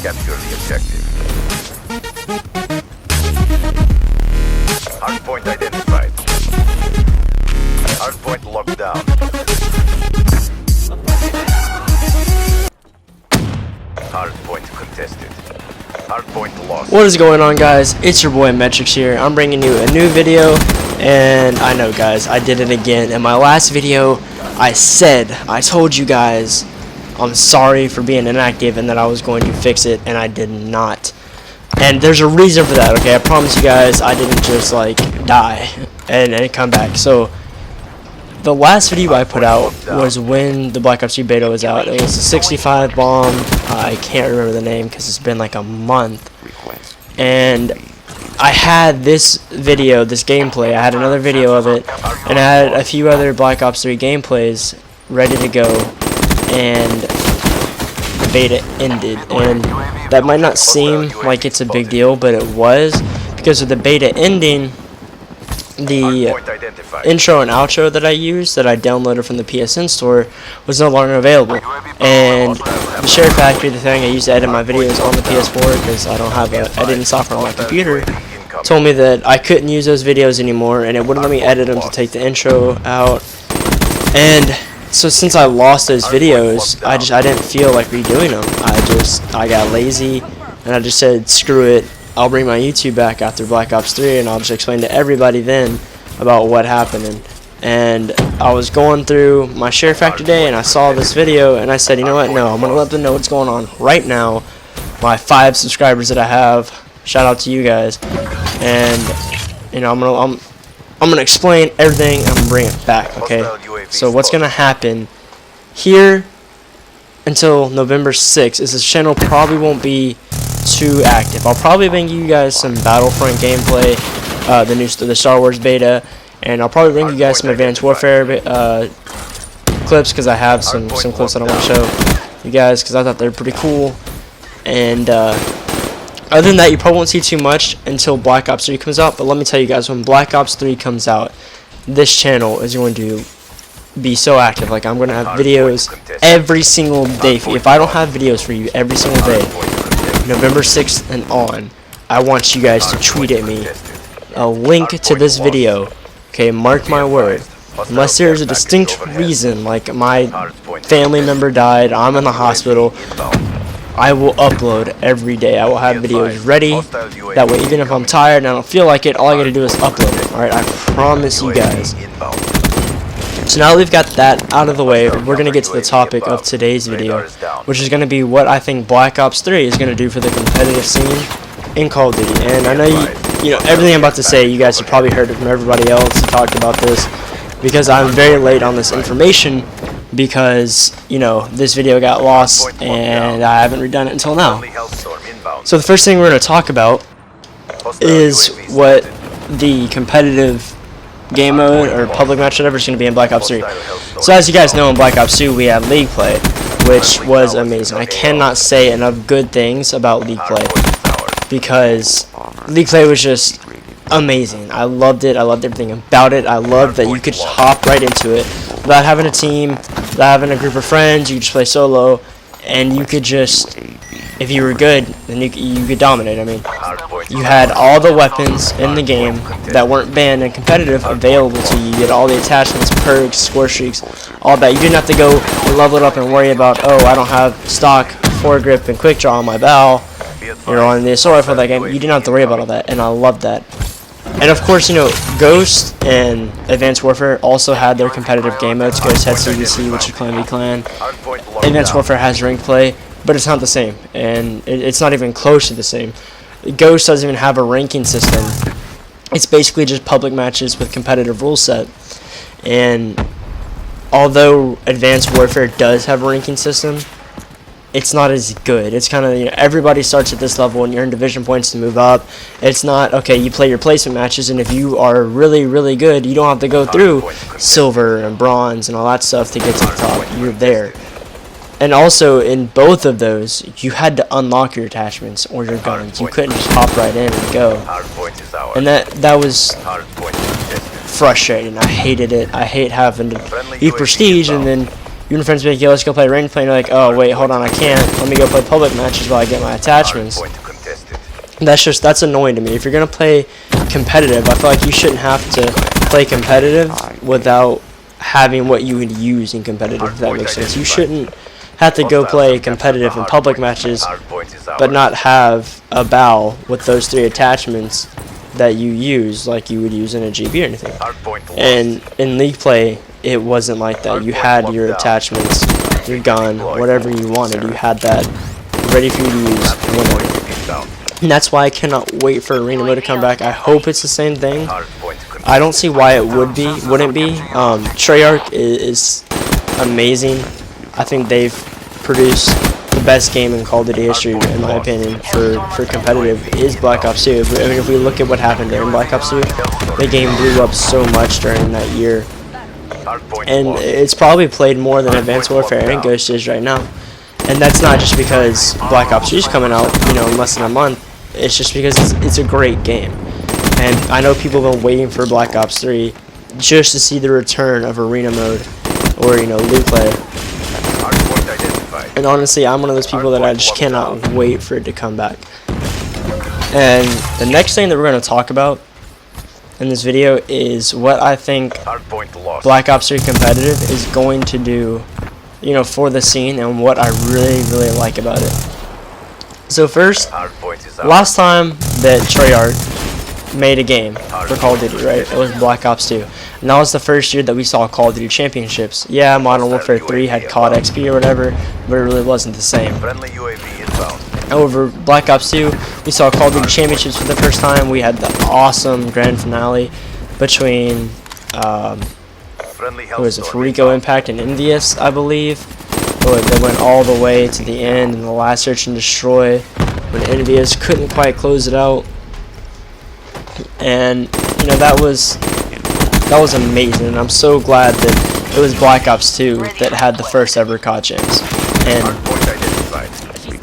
Capture the objective. Hardpoint identified. Hardpoint locked down. Hardpoint contested. Hardpoint lost. What is going on, guys? It's your boy Metrics here. I'm bringing you a new video, and I know, guys, I did it again. In my last video, I told you guys I'm sorry for being inactive and that I was going to fix it, and I did not. And there's a reason for that, okay? I promise you guys I didn't just like die and come back. So the last video I put out was when the BO3 Beta was out. It was a 65 bomb. I can't remember the name because it's been like a month. And I had this video, this gameplay. I had another video of it, and I had a few other BO3 gameplays ready to go. And the beta ended, and that might not seem like it's a big deal, but it was, because of the beta ending. The intro and outro that I used, that I downloaded from the PSN store, was no longer available. And the Share Factory, the thing I used to edit my videos on the PS4, because I don't have editing software on my computer, told me that I couldn't use those videos anymore, and it wouldn't let me edit them to take the intro out. And so since I lost those videos, I didn't feel like redoing them. I got lazy, and I just said, screw it. I'll bring my YouTube back after Black Ops 3, and I'll just explain to everybody then about what happened. And I was going through my Share Factory day, and I saw this video, and I said, you know what, no, I'm going to let them know what's going on right now. My 5 subscribers that I have, shout out to you guys. And, you know, I'm gonna explain everything, and I'm going to bring it back, okay? So what's going to happen here until November 6th is this channel probably won't be too active. I'll probably bring you guys some Battlefront gameplay, the Star Wars beta, and I'll probably bring you guys some Advanced Warfare clips, because I have some clips that I want to show you guys because I thought they were pretty cool. And other than that, you probably won't see too much until Black Ops 3 comes out. But let me tell you guys, when Black Ops 3 comes out, this channel is going to be so active. Like, I'm going to have videos every single day. If I don't have videos for you every single day, November 6th and on, I want you guys to tweet at me a link to this video. Okay, mark my word. Unless there's a distinct reason, like my family member died, I'm in the hospital, I will upload every day. I will have videos ready. That way, even if I'm tired and I don't feel like it, all I gotta do is upload it. Alright, I promise you guys. So now that we've got that out of the way, we're going to get to the topic of today's video, which is going to be what I think Black Ops 3 is going to do for the competitive scene in Call of Duty. And I know you know everything I'm about to say, you guys have probably heard it from everybody else who talked about this, because I'm very late on this information, because, you know, this video got lost and I haven't redone it until now. So the first thing we're going to talk about is what the competitive game mode or public match, whatever, is going to be in Black Ops 3. So as you guys know, in Black Ops 2 we had League Play, which was amazing. I cannot say enough good things about League Play, because League Play was just amazing. I loved it. I loved everything about it. I loved that you could just hop right into it without having a team, without having a group of friends. You could just play solo, and you could just, if you were good, then you could dominate. I mean, you had all the weapons in the game that weren't banned and competitive available to you. You had all the attachments, perks, score streaks, all that. You didn't have to go and level it up and worry about, oh, I don't have stock foregrip and quick draw on my bow, you know, on the assault rifle that game. You didn't have to worry about all that, and I loved that. And of course, you know, Ghost and Advanced Warfare also had their competitive game modes. Ghost had CVC, which is Clan v Clan. Advanced Warfare has ranked play, but it's not the same, and it's not even close to the same. Ghost doesn't even have a ranking system. It's basically just public matches with competitive rule set. And although Advanced Warfare does have a ranking system, it's not as good. It's kind of, you know, everybody starts at this level and you earn division points to move up. It's not, okay, you play your placement matches, and if you are really, really good, you don't have to go through silver and bronze and all that stuff to get to the top. You're there. And also, in both of those, you had to unlock your attachments or your guns. You couldn't just hop right in and go. And that was frustrating. I hated it. I hate having to eat prestige and then You and friends be like, yo, let's go play ranked play, and you're like, oh wait, hold on, I can't. Let me go play public matches while I get my attachments. Hardpoint contested. That's annoying to me. If you're gonna play competitive, I feel like you shouldn't have to play competitive without having what you would use in competitive, if that makes sense. You shouldn't have to go play competitive in public matches, but not have a bow with those 3 attachments that you use like you would use in a GB or anything. And in league play, it wasn't like that. You had your attachments, your gun, whatever you wanted. You had that ready for you to use whenever. And that's why I cannot wait for arena mode to come back. I hope it's the same thing. I don't see why it wouldn't be. Treyarch is amazing. I think they've produced the best game in Call of Duty history, in my opinion, for competitive, is Black Ops 2. I mean, if we look at what happened there in Black Ops 2, the game blew up so much during that year. And it's probably played more than Advanced Warfare and Ghost is right now. And that's not just because Black Ops 3 is coming out, you know, in less than a month. It's just because it's a great game. And I know people have been waiting for Black Ops 3 just to see the return of arena mode or, you know, loot play. And honestly, I'm one of those people that I just cannot wait for it to come back. And the next thing that we're going to talk about in this video is what I think Black Ops 3 competitive is going to do, you know, for the scene, and what I really like about it. So first, last time that Treyarch made a game for Call of Duty, right, it was Black Ops 2. And that was the first year that we saw Call of Duty Championships. Yeah, Modern Warfare 3 had COD XP or whatever, but it really wasn't the same. However, Black Ops 2, we saw Call of Duty Championships for the first time. We had the awesome grand finale between, who was it, Rico Impact and Envious, I believe. They went all the way to the end in the last search and destroy, when Envious couldn't quite close it out. And, you know, that was amazing, and I'm so glad that it was Black Ops 2 that had the first ever COD champs. And,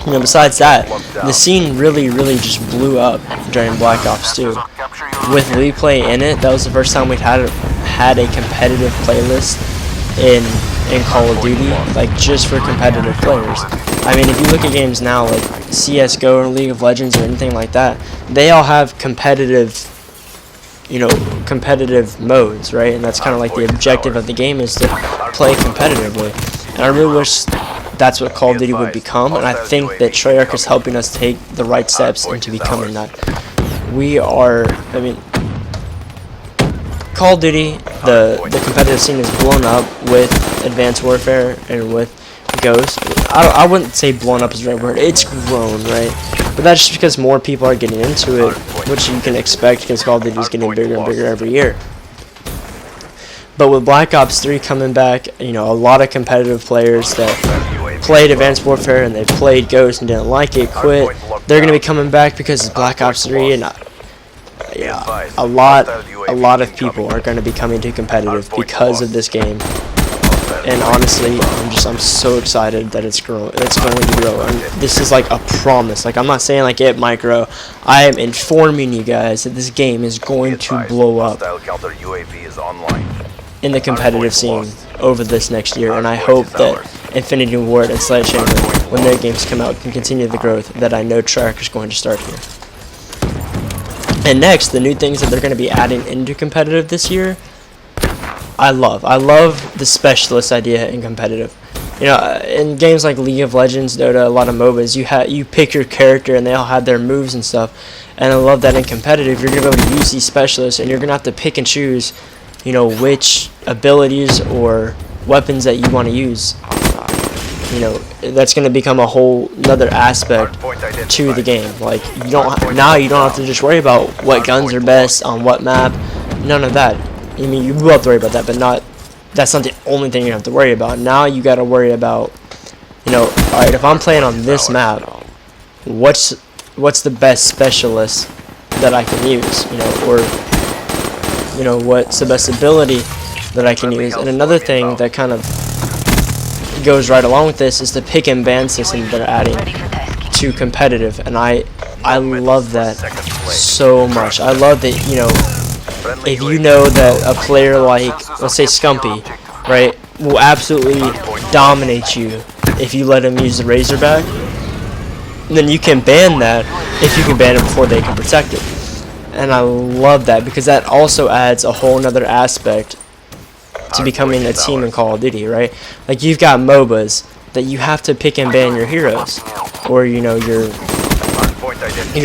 you know, besides that, the scene really just blew up during Black Ops 2. With League Play in it, that was the first time we'd had a competitive playlist in Call of Duty, like just for competitive players. I mean, if you look at games now like CSGO or League of Legends or anything like that, they all have competitive, you know, competitive modes, right? And that's kind of like the objective of the game, is to play competitively. And I really wish that's what Call of Duty would become, and I think that Treyarch is helping us take the right steps into becoming that. We are, I mean, Call of Duty, the competitive scene is blown up with Advanced Warfare and with Ghost. I wouldn't say blown up is the right word. It's grown, right? But that's just because more people are getting into it, which you can expect because Call of Duty is getting bigger and bigger every year. But with Black Ops 3 coming back, you know, a lot of competitive players that played Advanced Warfare and they played Ghost and didn't like it, quit. They're going to be coming back because it's Black Ops 3, and yeah, a lot of people are going to be coming to competitive because of this game. And honestly, I'm so excited that it's going to grow. And this is like a promise. Like, I'm not saying like it might grow. I am informing you guys that this game is going to blow up in the competitive scene over this next year. And I hope that Infinity Ward and Sledgehammer, when their games come out, can continue the growth that I know Treyarch is going to start here. And next, the new things that they're going to be adding into competitive this year, I love the specialist idea in competitive. You know, in games like League of Legends, Dota, a lot of MOBAs, you pick your character and they all have their moves and stuff. And I love that in competitive, you're going to be able to use these specialists, and you're going to have to pick and choose, you know, which abilities or weapons that you want to use. You know, that's going to become a whole another aspect to the game. Like, you don't have to just worry about what guns are best on what map. None of that. I mean, you will have to worry about that, but that's not the only thing you have to worry about. Now you got to worry about, you know, all right, if I'm playing on this map, what's the best specialist that I can use, you know, or, you know, what's the best ability that I can use. And another thing that kind of goes right along with this is the pick and ban system that they're adding to competitive, and I love that so much. I love that, you know, if you know that a player like, let's say Scumpy, right, will absolutely dominate you if you let them use the Razorback, then you can ban that if you can ban it before they can protect it. And I love that because that also adds a whole nother aspect to becoming a team in Call of Duty, right? Like, you've got MOBAs that you have to pick and ban your heroes, or you know, your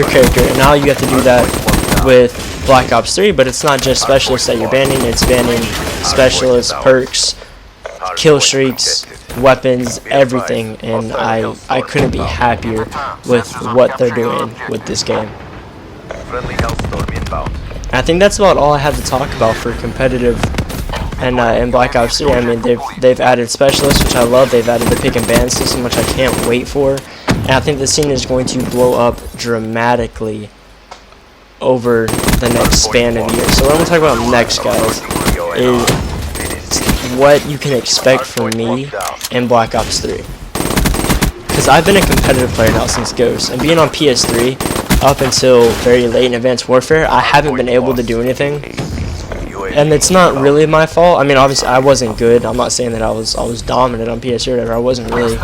character, and now you have to do that with Black Ops 3, but it's not just specialists that you're banning, it's banning specialists, perks, kill streaks, weapons, everything, and I couldn't be happier with what they're doing with this game. I think that's about all I have to talk about for competitive and in Black Ops 3. I mean, they've added specialists, which I love. They've added the pick and ban system, which I can't wait for. And I think the scene is going to blow up dramatically over the next span of years. So what I'm going to talk about next, guys, is what you can expect from me in Black Ops 3. Because I've been a competitive player now since Ghost, and being on PS3 up until very late in Advanced Warfare, I haven't been able to do anything. And it's not really my fault. I mean, obviously I wasn't good. I'm not saying that I was dominant on PS3 or whatever. I wasn't really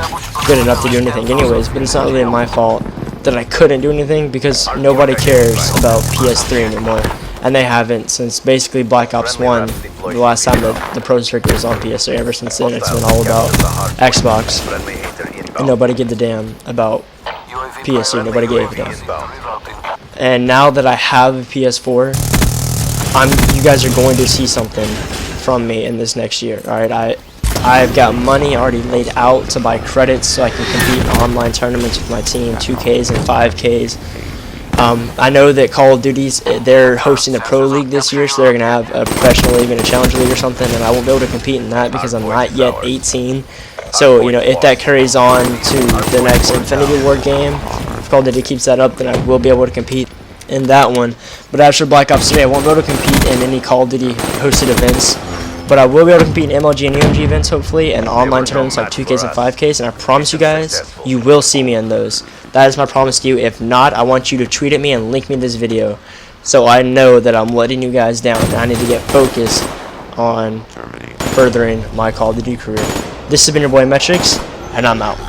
good enough to do anything anyways, but it's not really my fault that I couldn't do anything, because nobody cares about PS3 anymore. And they haven't since basically Black Ops 1, the last time the Pro Circuit was on PS3. Ever since then, it's been all about Xbox. And nobody gave a damn about PS3. Nobody gave a damn. And now that I have a PS4, you guys are going to see something from me in this next year. Alright, I've got money already laid out to buy credits so I can compete in online tournaments with my team, 2Ks and 5Ks. I know that Call of Duty's, they're hosting a Pro League this year, so they're going to have a Professional League and a Challenge League or something, and I won't be able to compete in that because I'm not yet 18. So, you know, if that carries on to the next Infinity War game, if Call of Duty keeps that up, then I will be able to compete in that one. But after Black Ops 3, I won't be able to compete in any Call of Duty hosted events, but I will be able to compete in MLG and UMG events, hopefully, and online tournaments like 2Ks and 5Ks, and I promise you guys, you will see me in those. That is my promise to you. If not, I want you to tweet at me and link me this video, so I know that I'm letting you guys down, and I need to get focused on furthering my Call of Duty career. This has been your boy Metrics, and I'm out.